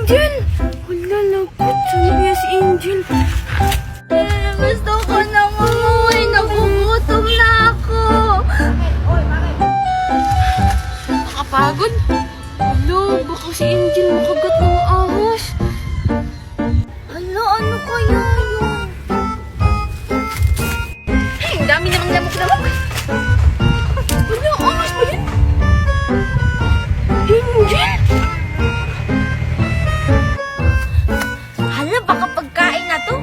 Angel! Wala, lagot. Saan kaya si Angel? Gusto ko nang umuwi. Nagugutom na ako. Nakapagod? Wala, baka si Angel makagat ng ahas. Hala, ano kaya yun? Ay, ang dami namang lamok-lamok. Wala, ahas ba yun? Angel! Hala, baka pagkain na to.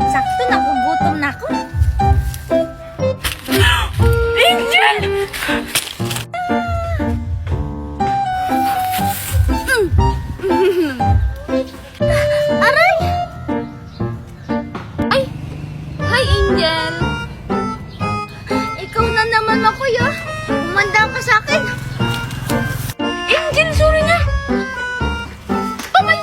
Sakto, nagugutom na ako. Angel! Aray! Ay! Hi, Angel! Ikaw na naman ako, ya. Umanda ka sa akin. Angel, sorry na! Pamay!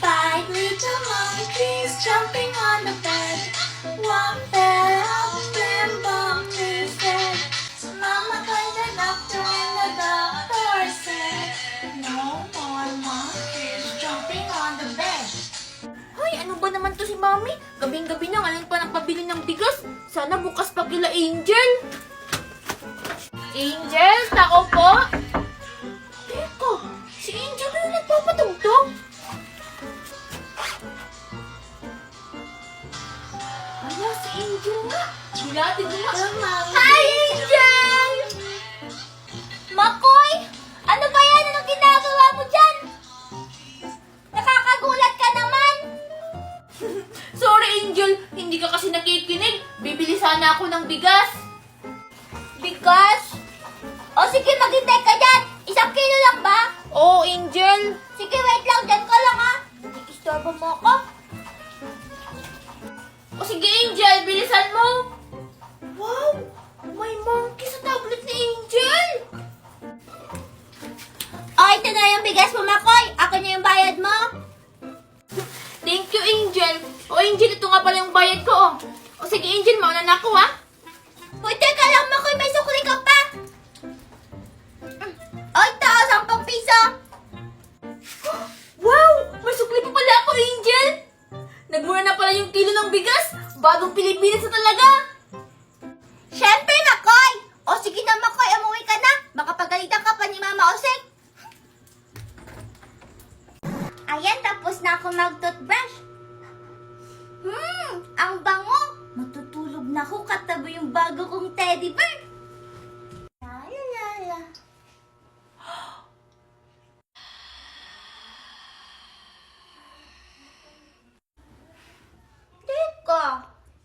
Five little monkeys jumping on the bed. One fell off and bumped his head. Mama called the doctor and the doctor said, no more monkeys jumping on the bed. Hoy, ano ba naman to si Mami? Gabing-gabi na ngayon pa nagpabili ng bigas. Sana bukas pa kila Angel. Angel, tao po? Teka, si Angel na yung nagpapatugtog. Hala, si Angel nga. Bilatid mo nga. Hi, Angel! Makoy! Ano ba yan? Anong ginagawa mo dyan? Nakakagulat ka naman! Sorry, Angel. Hindi ka kasi nakikinig. Bibili sana ako ng bigas. Bigas? O sige, maghintay ka dyan! 1 kilo lang ba? Oo, Angel. Sige, wait lang. Dyan ka lang, ha? Istorbo mo ako? O sige, Angel. Bilisan mo. Wow! May monkey sa tablet ni Angel. O, ito na yung bigas mo, Makoy. Ako na yung bayad mo. Thank you, Angel. O, Angel, ito nga pala yung bayad ko, oh. O, sige, Angel, mauna na ako, ha? Uy, teka lang, Makoy. May sukli ka pa. O, ito, 10 piso. Wow! May sukli pa pala ako, Angel. Nagmura na pala yung kilo ng bigas. Bagong Pilipinas na talaga. Siyempre, Makoy. O, sige na, Makoy. Umuwi ka na. Baka pagalitan ka pa ni Mama Oseng. Ayan, tapos na ako mag-toothbrush. Ang bango. Matutulog na ako katabi yung bago kong teddy bear. La la la la. Teka,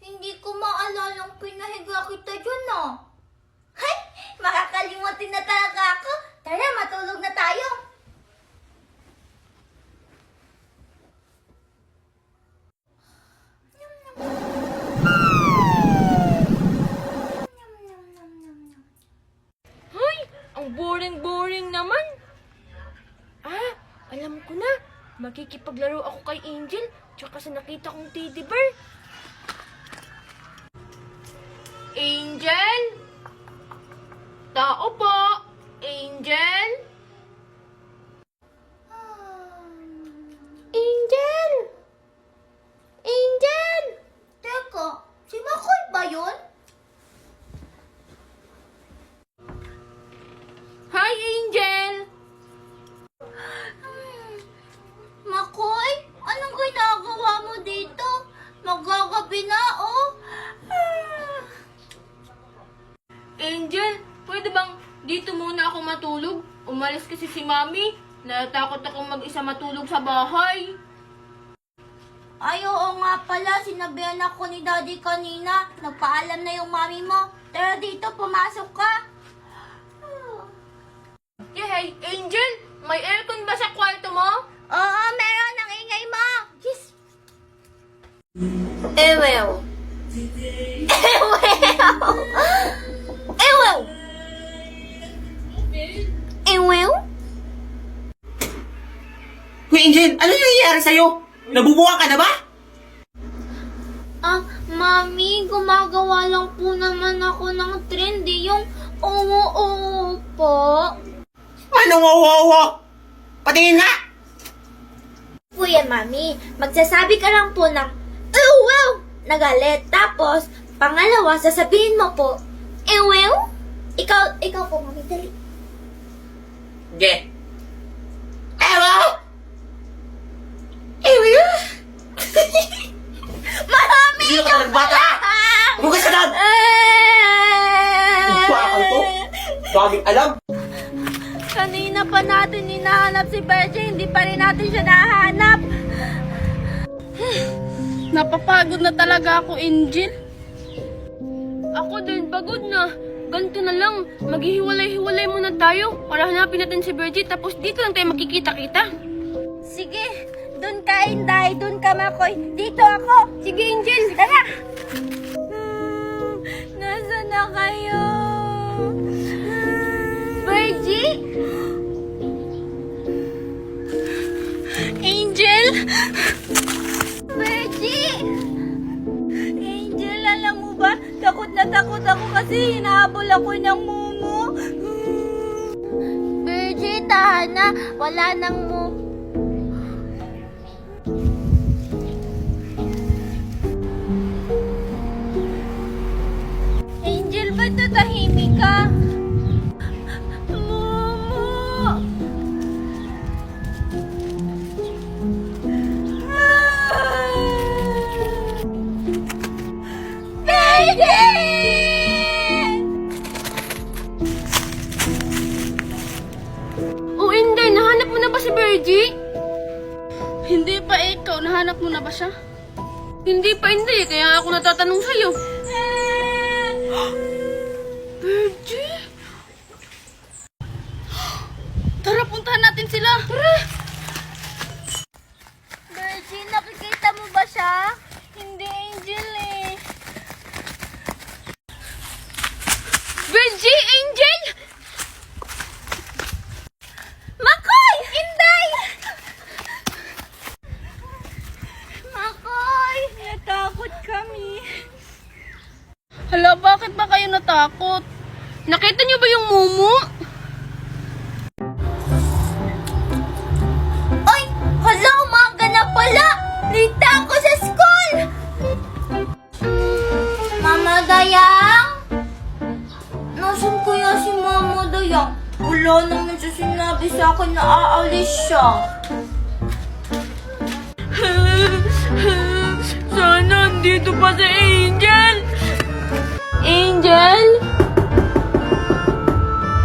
hindi ko maalalang pinahiga kita dyan, ah. Hay, makakalimutin na talaga ako. Tara, matulog na tayo. Hoy! Ang boring-boring naman. Ah, alam ko na. Makikipaglaro ako kay Angel tsaka sa nakita kong teddy bear. Angel? Tao po? Angel? Angel? Angel? Teka, si Makoy ba yun? Hi, Angel! Makoy, anong ginagawa mo dito? Magagabi na, oh. Angel, pwede bang dito muna ako matulog? Umalis kasi si Mami. Natakot akong mag-isa matulog sa bahay. Ay, oo nga pala. Sinabihan ako ni Daddy kanina. Nagpaalam na yung mami mo. Tara dito, pumasok ka. Hey, Angel, may aircon ba sa kwarto mo? Oo, meron. Ang ingay mo. Yes. Ewew. Ewew. Ewew. Hoy, Angel, ano nangyayari sa'yo? Nabubuka ka na ba? Mami, gumagawa lang po naman ako ng trend eh. Yung Oo po. Anong wawawa? Patingin nga! Kuya Mami, magsasabi ka lang po ng wow na galit. Tapos, pangalawa, sasabihin mo po, wow? Ikaw po, Mami, dali. Ge. Ewa! Ewa! Marami! Hindi ka nagbata! Huwag ka doon! Bakal ko? Daming alam! Kanina pa natin hinahanap si Bertie, hindi pa rin natin siya nahanap. Napapagod na talaga ako, Angel. Ako din, pagod na. Ganito na lang, maghihiwalay-hiwalay muna tayo para hanapin natin si Virgie tapos dito lang tayo magkikita-kita. Sige, dun ka Inday, dun ka Makoy. Dito ako. Sige, Angel. Tara! Nasaan na kayo? Virgie? Angel! Virgie! Angel, alam mo ba? Takot na takot ako kasi hinahabol ako ng mumu. Virgie, tahan na. Wala nang Angel, ba't natahimik ka? Mumu! Oh, Inday, nahanap mo na ba si Virgie? Hindi pa ikaw, nahanap mo na ba siya? Hindi pa, Inday. Kaya ako natatanong sa'yo. Virgie? Tara, puntahan natin sila. Tara! Virgie, nakikita mo ba siya? Hindi, Angel eh. Virgie! Angel! Makoy! Inday! Makoy! Natakot kami. Hala, bakit ba kayo natakot? Nakita niyo ba yung mumu? Ay! Hala, umaga na pala! Late ako sa school! Mama Dayang? Nasaan kaya si Mama Dayang? Wala naman siya sinabi sa akin na aalis siya. Sana andito pa si Angel! Angel?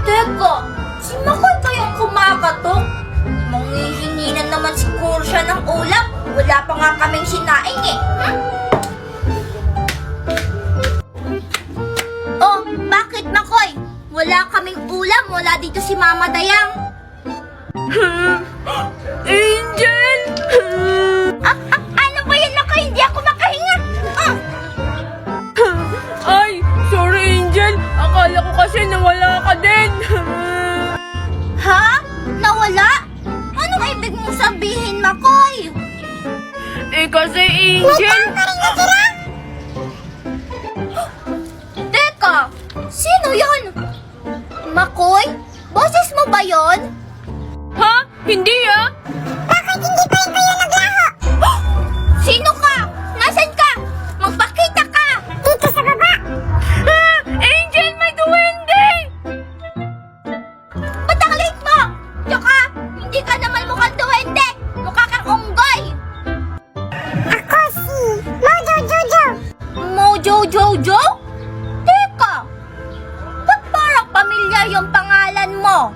Teka, si Makoy ba yung kumakatok? Manghihingi na naman siguro siya ng ulam. Wala pa nga kaming sinaing eh. Oh, bakit Makoy? Wala kaming ulam mula dito si Mama Dayang. Angel! Ano ba yan Makoy? Hindi ako makahinga. Ay, sorry Angel. Akala ko kasi nawala ka din. Ha? Nawala? Anong ibig mong sabihin Makoy? Eh kasi Angel... Teka, sino yon? Makoy? Boses mo ba yon? Ha? Hindi ah? Bakit hindi pa rin kayo naglaho? Sino ka? Nasaan ka? Magpakita ka! Dito sa baba! Ah! Angel, may duwende! Ba't ang late mo? Tsaka, hindi ka naman mukhang duwende! Mukha kang unggoy! Ako si Mojo Jojo! Mojo Jojo? Teka! Ba't parang pamilyar yung pangalan mo?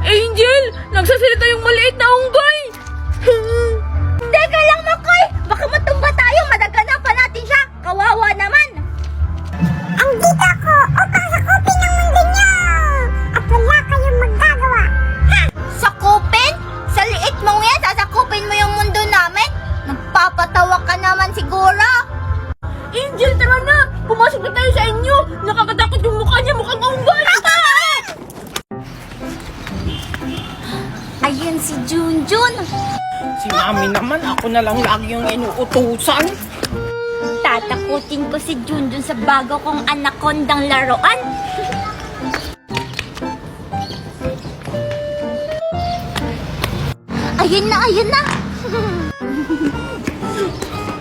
Angel, nagsasalita yung maliit na unggoy! Teka lang, Makoy! Baka matumba tayo, madaganan pa natin siya! Kawawa naman! Andito ako upang sakupin ang mundo niyo! At wala kayong magagawa! Ha? Sakupin? Sa liit mong yan, sasakupin mo yung mundo namin? Nagpapatawa ka naman siguro! Angel, tara na! Pumasok na tayo sa inyo! Nakakatakot yung mukha niya, mukhang unggoy! Ayun si Junjun! Si Mami naman, ako na lang lagi yung inuutusan. Tatakutin ko si Junjun sa bago kong anakondang laruan. Ayun na, ayun na.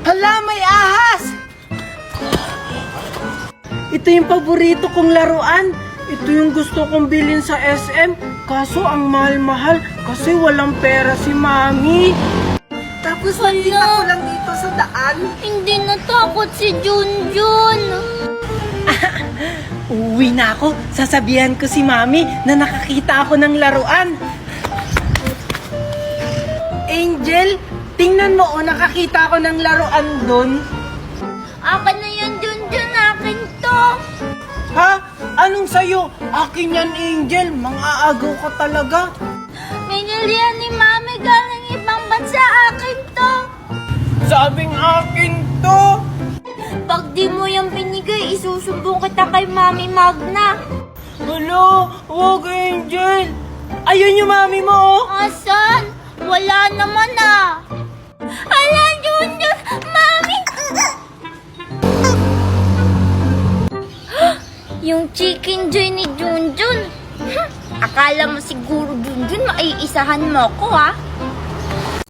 Hala, may ahas! Ito yung paborito kong laruan. Ito yung gusto kong bilhin sa SM. Kaso ang mahal-mahal kasi walang pera si Mami. Tapos nakita ko lang dito sa daan. Hindi natakot si Junjun. Uwi na ako. Sasabihan ko si Mami na nakakita ako ng laruan. Angel, tingnan mo, nakakita ako ng laruan doon. Akin na yan, Junjun. Akin to. Ha? Anong sayo? Akin yan, Angel. Mang-aagaw ka talaga. Binili yan ni Mami galing ibang bansa. Akin to. Sabing akin to. Pag di mo yan binigay, isusumbong kita kay Mami Magna. Hala, wag, Angel. Ayun yung Mami mo, oh. Asan? Wala naman ah. Hala, Junjun! Mami! Yung chicken joy ni Junjun. Akala mo siguro, Junjun, maiisahan mo ko ah.